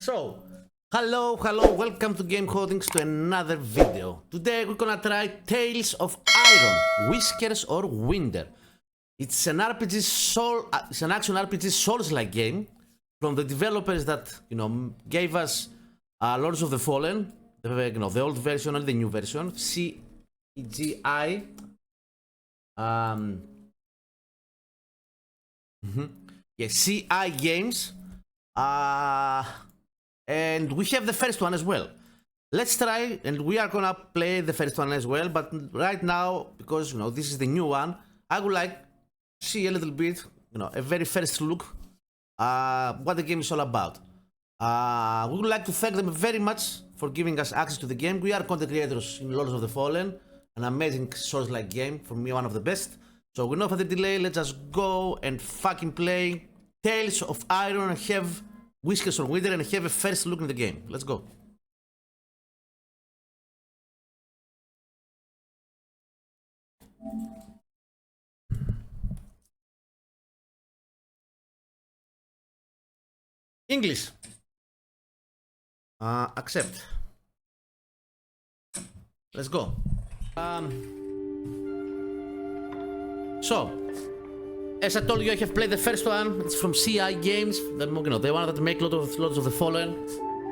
So, hello, welcome to Game Holdings to another video. Today we're gonna try Tales of Iron, Whiskers or Winter. It's an RPG it's an action RPG Souls-like game from the developers that gave us Lords of the Fallen, the old version and the new version, CGI. CI Games. And we have the first one as well. Let's try, and we are gonna play the first one as well. But right now, because this is the new one, I would like to see a little bit, a very first look, what the game is all about. We would like to thank them very much for giving us access to the game. We are content creators in Lords of the Fallen, an amazing Souls-like game, for me one of the best. So with no further delay, let's just go and fucking play Tales of Iron and have Whiskers or Winter and have a first look in the game. Let's go. English. Accept. Let's go. So, as I told you, I have played the first one. It's from CI Games. The one that make Lords of the Fallen.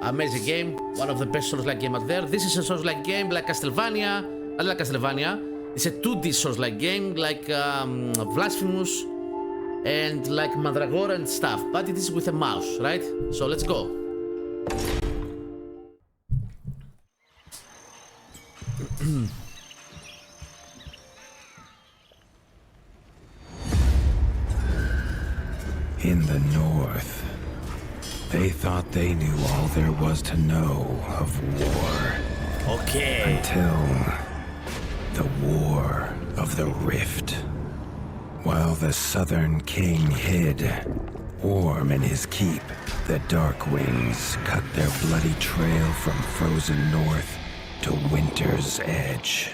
Amazing game. One of the best Souls-like game out there. This is a Souls-like game like Castlevania. I like Castlevania. It's a 2D Souls-like game like Blasphemous and like Mandragora and stuff. But it is with a mouse, right? So let's go. In the north, they thought they knew all there was to know of war. Okay. Until the War of the Rift. While the Southern King hid, warm in his keep, the Dark Wings cut their bloody trail from frozen north to winter's edge.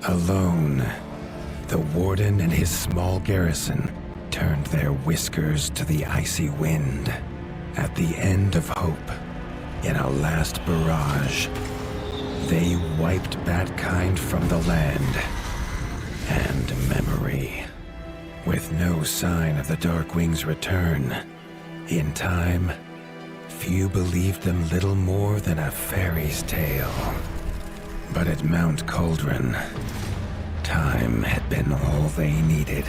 Alone, the Warden and his small garrison turned their whiskers to the icy wind. At the end of hope, in a last barrage, they wiped Batkind from the land and memory. With no sign of the Darkwing's return, in time, few believed them little more than a fairy's tale. But at Mount Cauldron, time had been all they needed.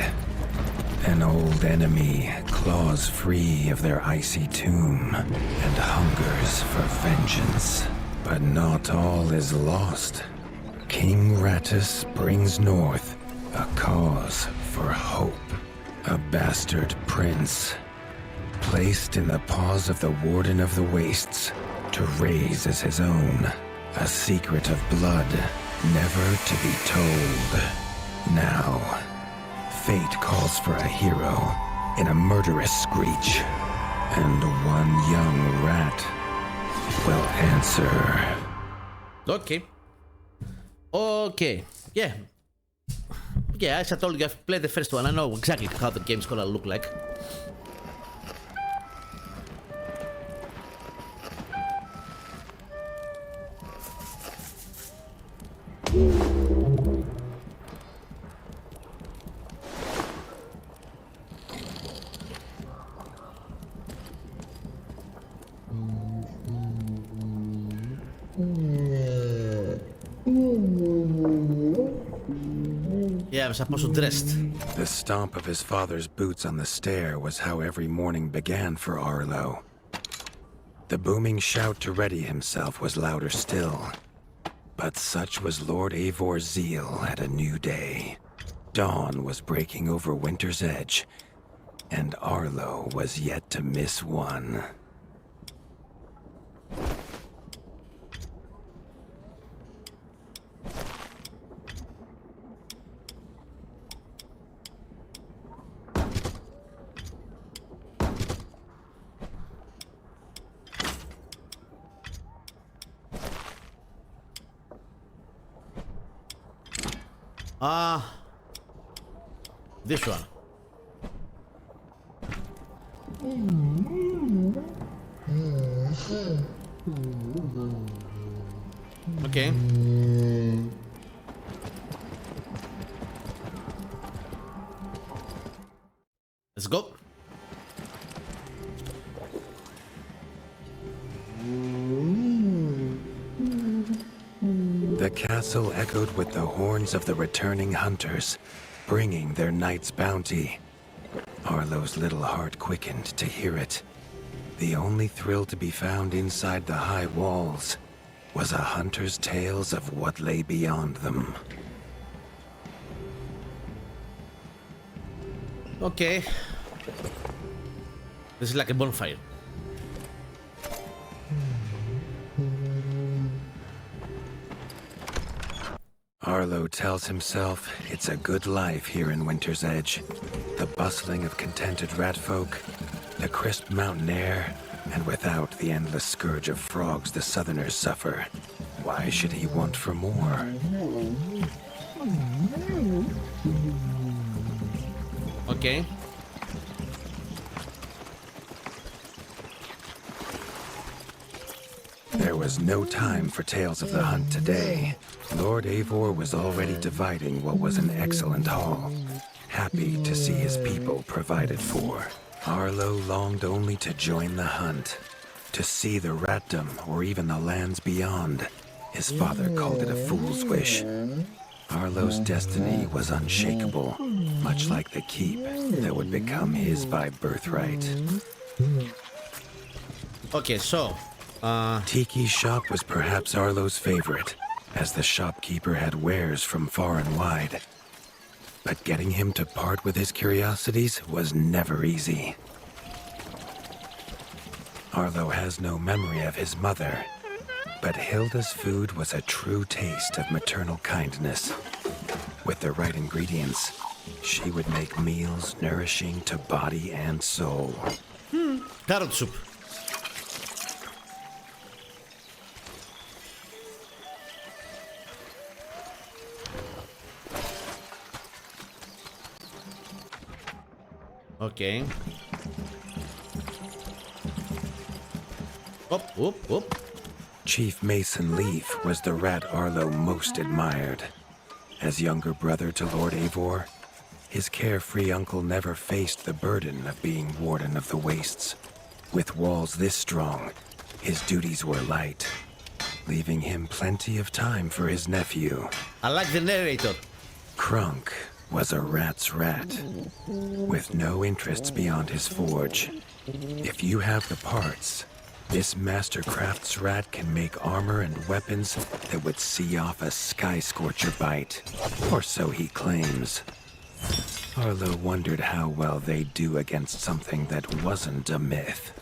An old enemy claws free of their icy tomb and hungers for vengeance. But not all is lost. King Rattus brings north a cause for hope. A bastard prince, placed in the paws of the Warden of the Wastes to raise as his own. A secret of blood never to be told. Now, fate calls for a hero in a murderous screech, and one young rat will answer. Okay. Yeah, as I told you, I've played the first one. I know exactly how the game's gonna look like. Yeah, I'm supposed to dress. The stomp of his father's boots on the stair was how every morning began for Arlo. The booming shout to ready himself was louder still. But such was Lord Eivor's zeal at a new day. Dawn was breaking over winter's edge, and Arlo was yet to miss one. This one. Okay. Let's go. The castle echoed with the horns of the returning hunters, bringing their night's bounty. Arlo's little heart quickened to hear it. The only thrill to be found inside the high walls was a hunter's tales of what lay beyond them. Okay. This is like a bonfire. Arlo tells himself it's a good life here in Winter's Edge. The bustling of contented ratfolk, the crisp mountain air, and without the endless scourge of frogs the southerners suffer. Why should he want for more? Okay. There was no time for tales of the hunt today. Lord Eivor was already dividing what was an excellent haul, happy to see his people provided for. Arlo longed only to join the hunt, to see the ratdom or even the lands beyond. His father called it a fool's wish. Arlo's destiny was unshakable, much like the keep that would become his by birthright. Okay, so Tiki's shop was perhaps Arlo's favorite, as the shopkeeper had wares from far and wide. But getting him to part with his curiosities was never easy. Arlo has no memory of his mother, but Hilda's food was a true taste of maternal kindness. With the right ingredients, she would make meals nourishing to body and soul. carrot soup. Okay. Up. Chief Mason Leaf was the rat Arlo most admired. As younger brother to Lord Eivor, his carefree uncle never faced the burden of being Warden of the Wastes. With walls this strong, his duties were light, leaving him plenty of time for his nephew. I like the narrator. Krunk was a rat's rat, with no interests beyond his forge. If you have the parts, this Mastercraft's rat can make armor and weapons that would see off a sky scorcher bite, or so he claims. Arlo wondered how well they'd do against something that wasn't a myth.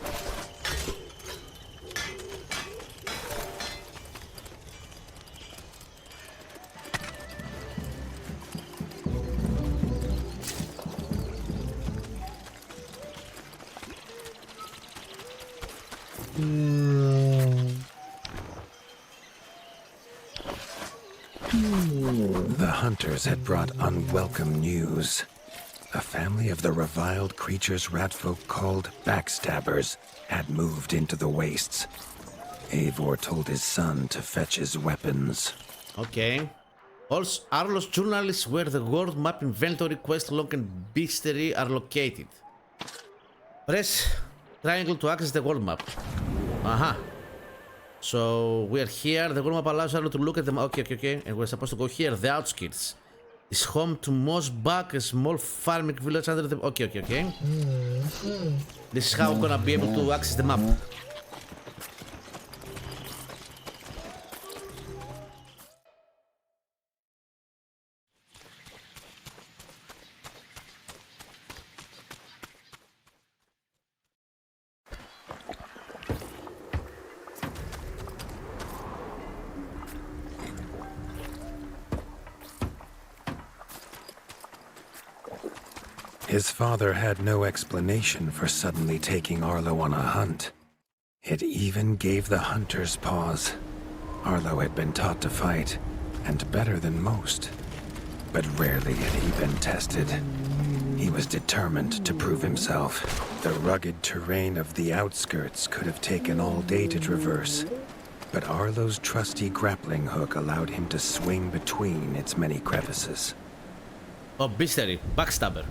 The hunters had brought unwelcome news. A family of the reviled creatures ratfolk called backstabbers had moved into the wastes. Eivor told his son to fetch his weapons. Okay. Also, Arlo's journal is where the world map inventory, quest log, and bestiary are located. Press triangle to access the world map. Aha. So we are here. The world map allows Arlo to look at them. Okay. And we're supposed to go here. The outskirts is home to Mossback, a small farming village under the. Okay. This is how we're gonna be able to access the map. His father had no explanation for suddenly taking Arlo on a hunt. It even gave the hunters pause. Arlo had been taught to fight, and better than most. But rarely had he been tested. He was determined to prove himself. The rugged terrain of the outskirts could have taken all day to traverse. but Arlo's trusty grappling hook allowed him to swing between its many crevices. Oh, Beastery, backstabber.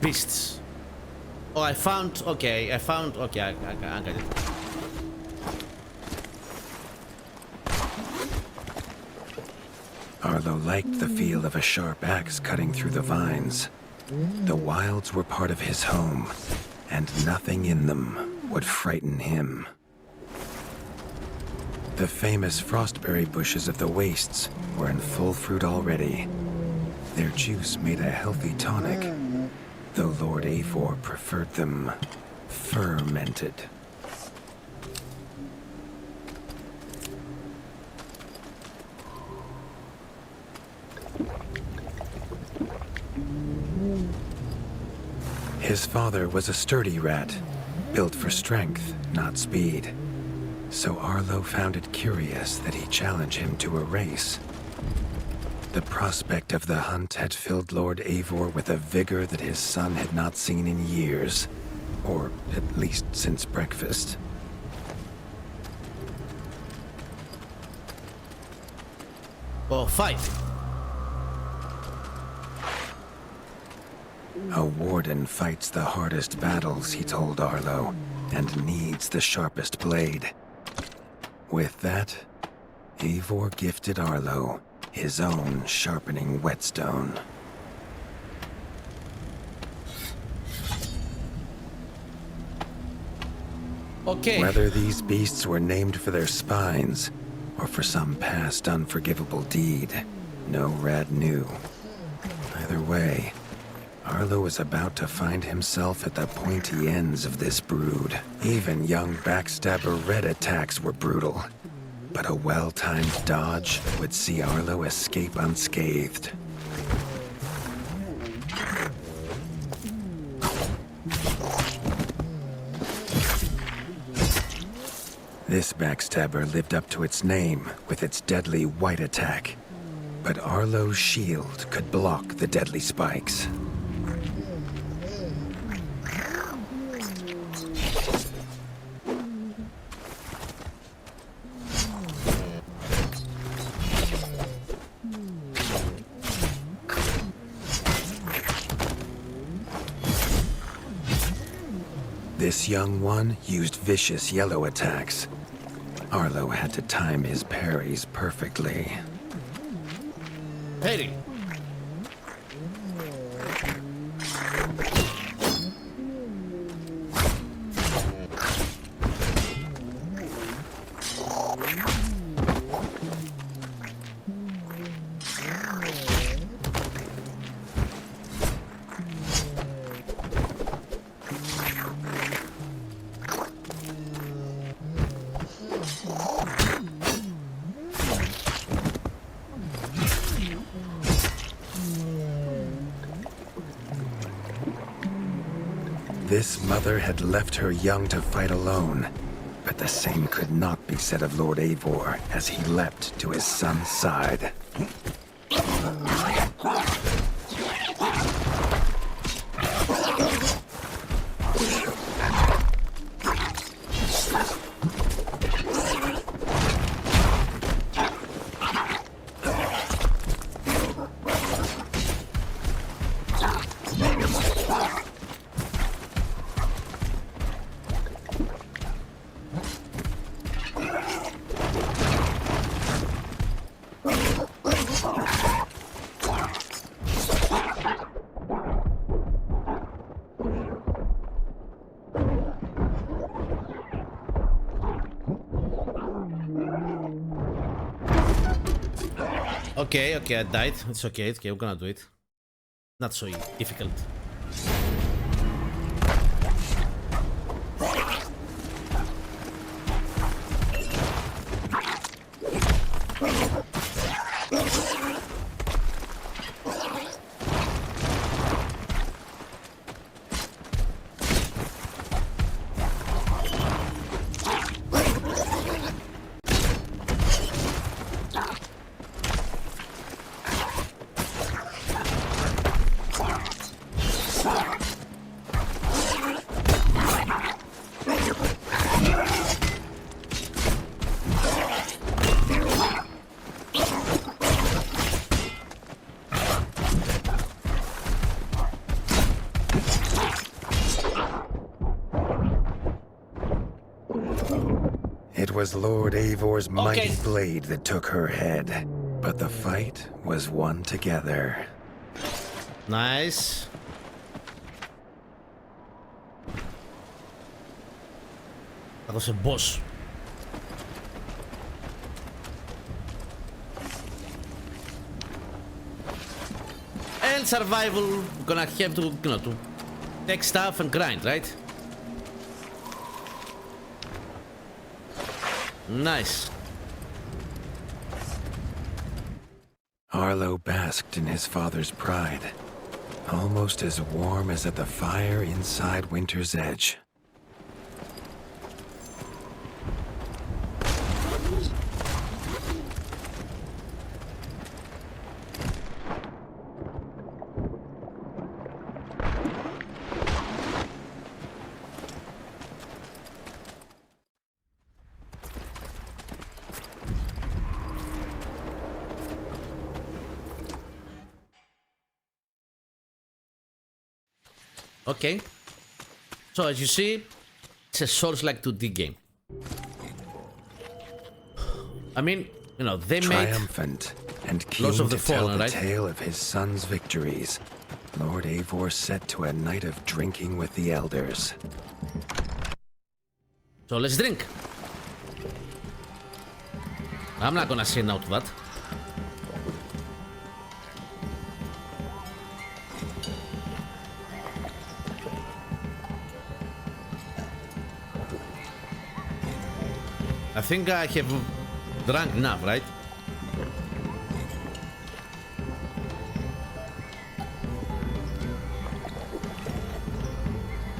Beasts. Oh, I found. Okay, I got it. Arlo liked the feel of a sharp axe cutting through the vines. The wilds were part of his home, and nothing in them would frighten him. The famous frostberry bushes of the wastes were in full fruit already. Their juice made a healthy tonic, though Lord Eivor preferred them fermented. His father was a sturdy rat, built for strength, not speed. So Arlo found it curious that he challenged him to a race. The prospect of the hunt had filled Lord Eivor with a vigor that his son had not seen in years, or at least since breakfast. Oh, fight! A warden fights the hardest battles, he told Arlo, and needs the sharpest blade. With that, Eivor gifted Arlo his own sharpening whetstone. Okay. Whether these beasts were named for their spines, or for some past unforgivable deed, no rat knew. Either way, Arlo was about to find himself at the pointy ends of this brood. Even young backstabber red attacks were brutal, but a well-timed dodge would see Arlo escape unscathed. This backstabber lived up to its name with its deadly white attack, but Arlo's shield could block the deadly spikes. This young one used vicious yellow attacks. Arlo had to time his parries perfectly. Harry. This mother had left her young to fight alone, but the same could not be said of Lord Eivor as he leapt to his son's side. Okay, I died. It's okay, we're gonna do it. Not so difficult. It was Lord Eivor's mighty Okay. blade that took her head, but the fight was won together. Nice. Θα δώσει boss. And survival, we're gonna have to, to take stuff and grind, right? Nice. Arlo basked in his father's pride, almost as warm as at the fire inside Winter's Edge. Okay. So as you see, it's a Souls-like 2D game. I mean, they made Triumphant and keen Lots of to the tell Fallen, the right? tale of his son's victories, Lord Eivor set to a night of drinking with the elders. So let's drink. I'm not gonna say no to that. I think I have drunk enough, right?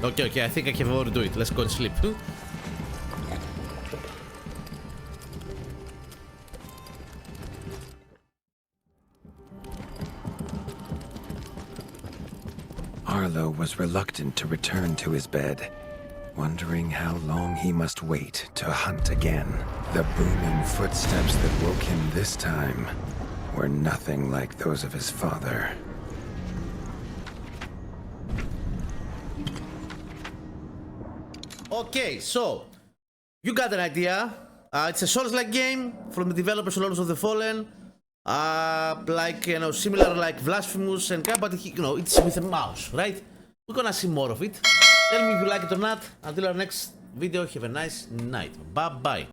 Okay, I think I have overdo it. Let's go and sleep. Arlo was reluctant to return to his bed, wondering how long he must wait to hunt again. The booming footsteps that woke him this time were nothing like those of his father. Okay, so you got an idea. It's a Souls-like game from the developers of Lords of the Fallen. Similar like Blasphemous and but it's with a mouse, right? We're gonna see more of it. Tell me if you like it or not. Until our next video, have a nice night. Bye bye.